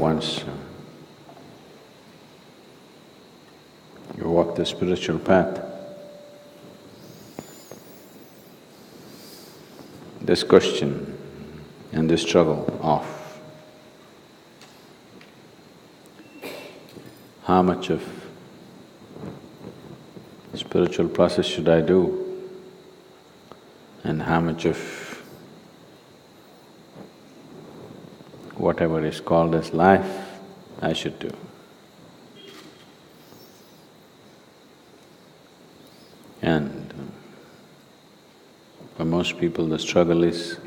once you walk the spiritual path, this question and this struggle of how much of spiritual process should I do and how much of whatever is called as life I should do. And for most people the struggle is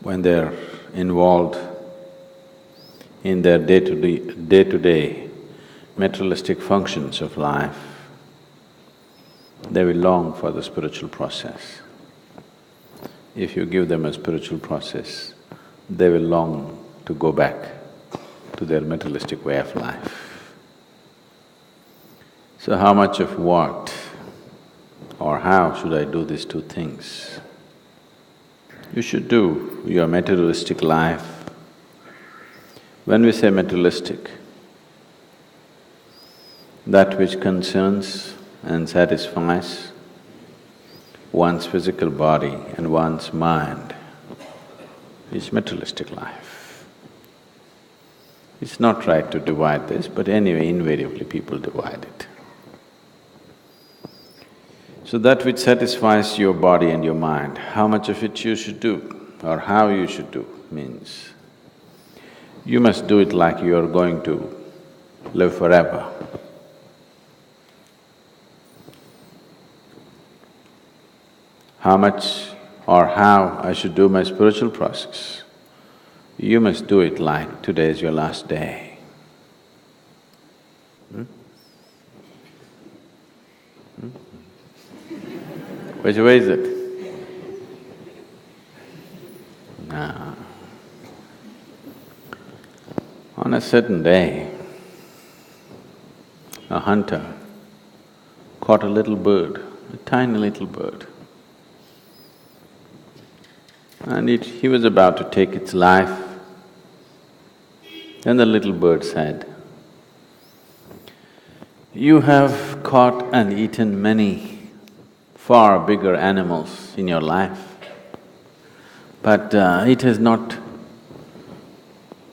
when they're involved in their day-to-day materialistic functions of life, they will long for the spiritual process. If you give them a spiritual process, they will long to go back to their materialistic way of life. So how much of what or how should I do these two things? You should do your materialistic life. When we say materialistic, that which concerns and satisfies one's physical body and one's mind is materialistic life. It's not right to divide this, but anyway, invariably people divide it. So that which satisfies your body and your mind, how much of it you should do or how you should do means you must do it like you are going to live forever. How much or how I should do my spiritual process, you must do it like today is your last day. Which way is it? No. On a certain day, a hunter caught a little bird, a tiny little bird. And he was about to take its life. Then the little bird said, "You have caught and eaten many far bigger animals in your life, but it has not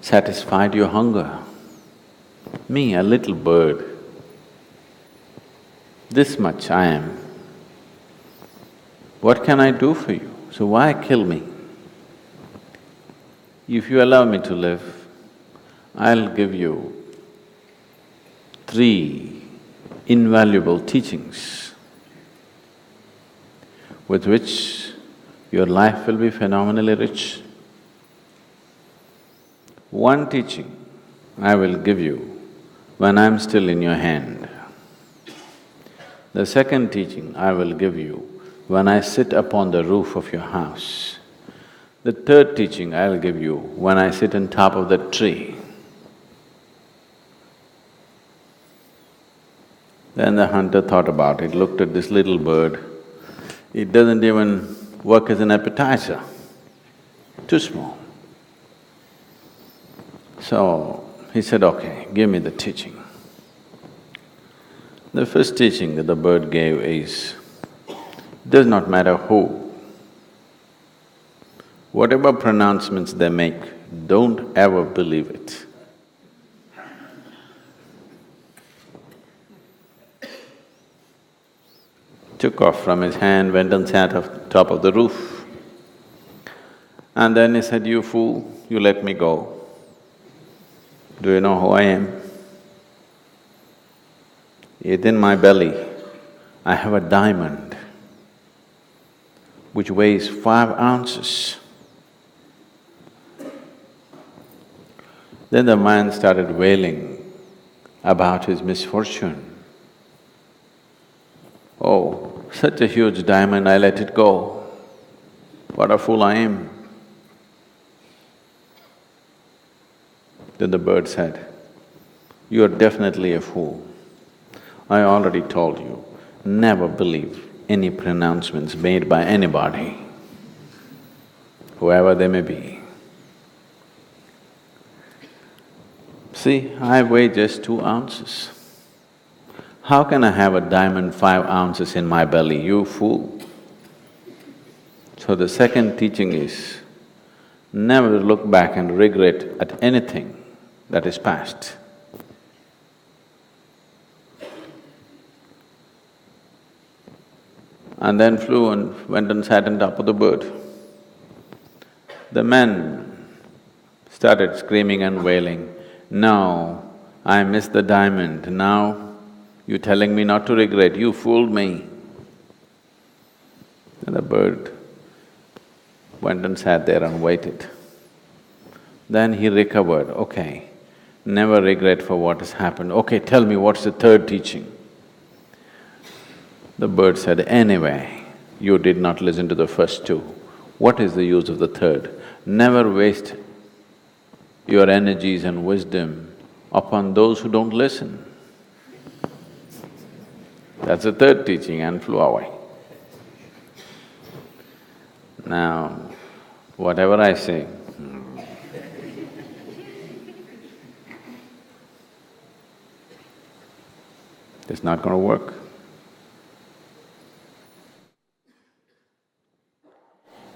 satisfied your hunger. Me, a little bird, this much I am. What can I do for you? So why kill me? If you allow me to live, I'll give you 3 invaluable teachings with which your life will be phenomenally rich. One teaching I will give you when I'm still in your hand. The second teaching I will give you when I sit upon the roof of your house. The third teaching I'll give you when I sit on top of that tree." Then the hunter thought about it, looked at this little bird. It doesn't even work as an appetizer, too small. So he said, "Okay, give me the teaching." The first teaching that the bird gave is, does not matter who, whatever pronouncements they make, don't ever believe it. Took off from his hand, went and sat on top of the roof. And then he said, "You fool, you let me go. Do you know who I am? Within my belly, I have a diamond which weighs 5 ounces. Then the man started wailing about his misfortune. "Oh, such a huge diamond, I let it go. What a fool I am." Then the bird said, "You are definitely a fool. I already told you, never believe any pronouncements made by anybody. whoever they may be. See, I weigh just 2 ounces. How can I have a diamond 5 ounces in my belly, you fool? So the second teaching is, never look back and regret at anything that is past. And then flew and went and sat on top of the bird. The men started screaming and wailing, "No, I missed the diamond, now you're telling me not to regret, you fooled me." And the bird went and sat there and waited. Then he recovered, okay, never regret for what has happened. Okay, tell me, what's the third teaching? The bird said, anyway, you did not listen to the first 2. What is the use of the third? Never waste your energies and wisdom upon those who don't listen. That's the third teaching, and flew away. Now, whatever I say, it's not going to work.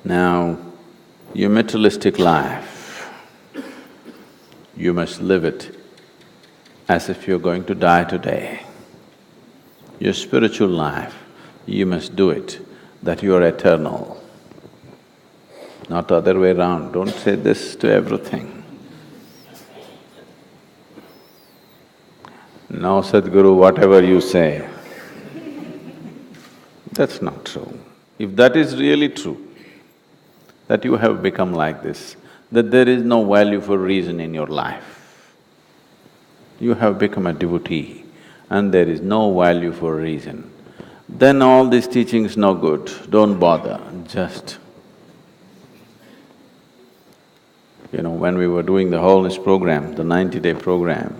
Now, your materialistic life, you must live it as if you're going to die today. Your spiritual life, you must do it that you are eternal, not the other way around. Don't say this to everything. No, Sadhguru, whatever you say, that's not true. If that is really true, that you have become like this, that there is no value for reason in your life, you have become a devotee and there is no value for reason, then all these teachings no good, don't bother, just… when we were doing the wholeness program, the 90-day program,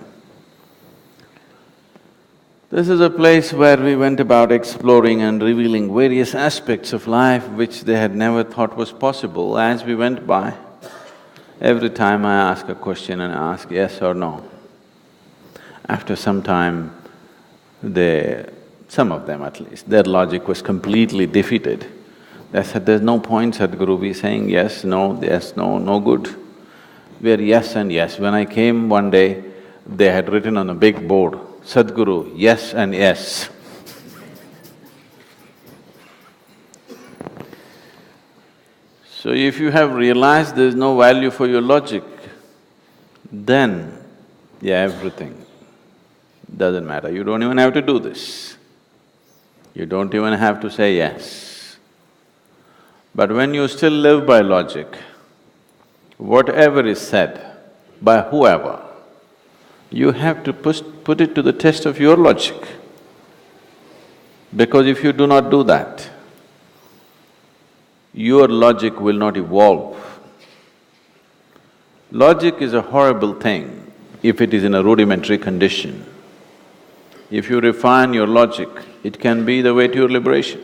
this is a place where we went about exploring and revealing various aspects of life which they had never thought was possible. As we went by, every time I ask a question and ask yes or no. After some time, some of them at least, their logic was completely defeated. They said, there's no point, Sadhguru, we saying yes, no, no good. We're yes and yes. When I came one day, they had written on a big board, Sadhguru, yes and yes. So if you have realized there's no value for your logic, then, everything doesn't matter. You don't even have to do this. You don't even have to say yes. But when you still live by logic, whatever is said by whoever, you have to put it to the test of your logic. Because if you do not do that, your logic will not evolve. Logic is a horrible thing if it is in a rudimentary condition. If you refine your logic, it can be the way to your liberation.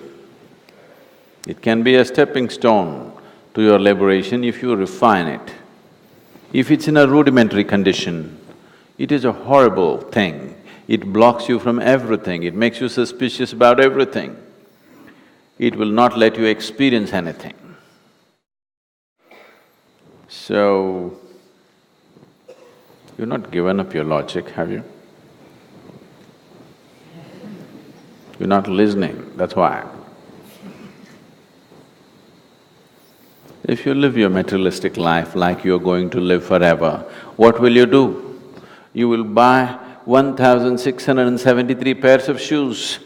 It can be a stepping stone to your liberation if you refine it. If it's in a rudimentary condition, it is a horrible thing. It blocks you from everything, it makes you suspicious about everything. It will not let you experience anything. So, you've not given up your logic, have you? You're not listening, that's why. If you live your materialistic life like you're going to live forever, what will you do? You will buy 1,673 pairs of shoes.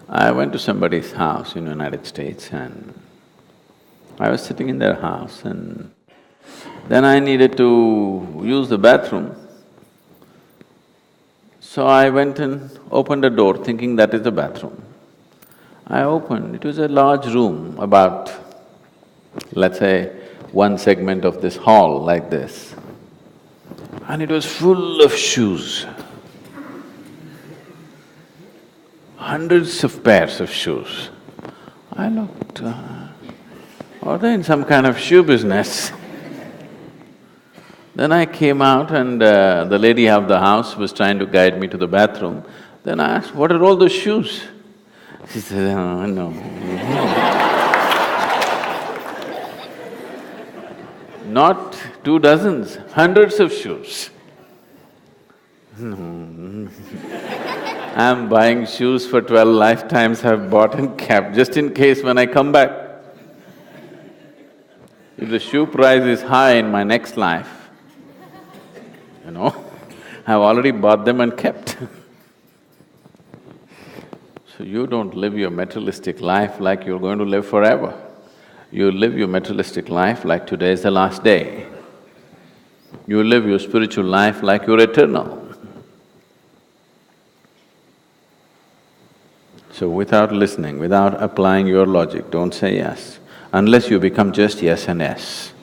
I went to somebody's house in the United States and I was sitting in their house and then I needed to use the bathroom. So I went and opened a door thinking that is the bathroom. I opened, it was a large room, about, let's say, one segment of this hall like this, and it was full of shoes. Hundreds of pairs of shoes. I looked, are they in some kind of shoe business? Then I came out and the lady of the house was trying to guide me to the bathroom. Then I asked, what are all those shoes? She said, oh, no. Not 2 dozens, hundreds of shoes. I'm buying shoes for 12 lifetimes I've bought and kept, just in case when I come back. If the shoe price is high in my next life, I've already bought them and kept. So you don't live your materialistic life like you're going to live forever. You live your materialistic life like today is the last day. You live your spiritual life like you're eternal. So without listening, without applying your logic, don't say yes, unless you become just yes and yes.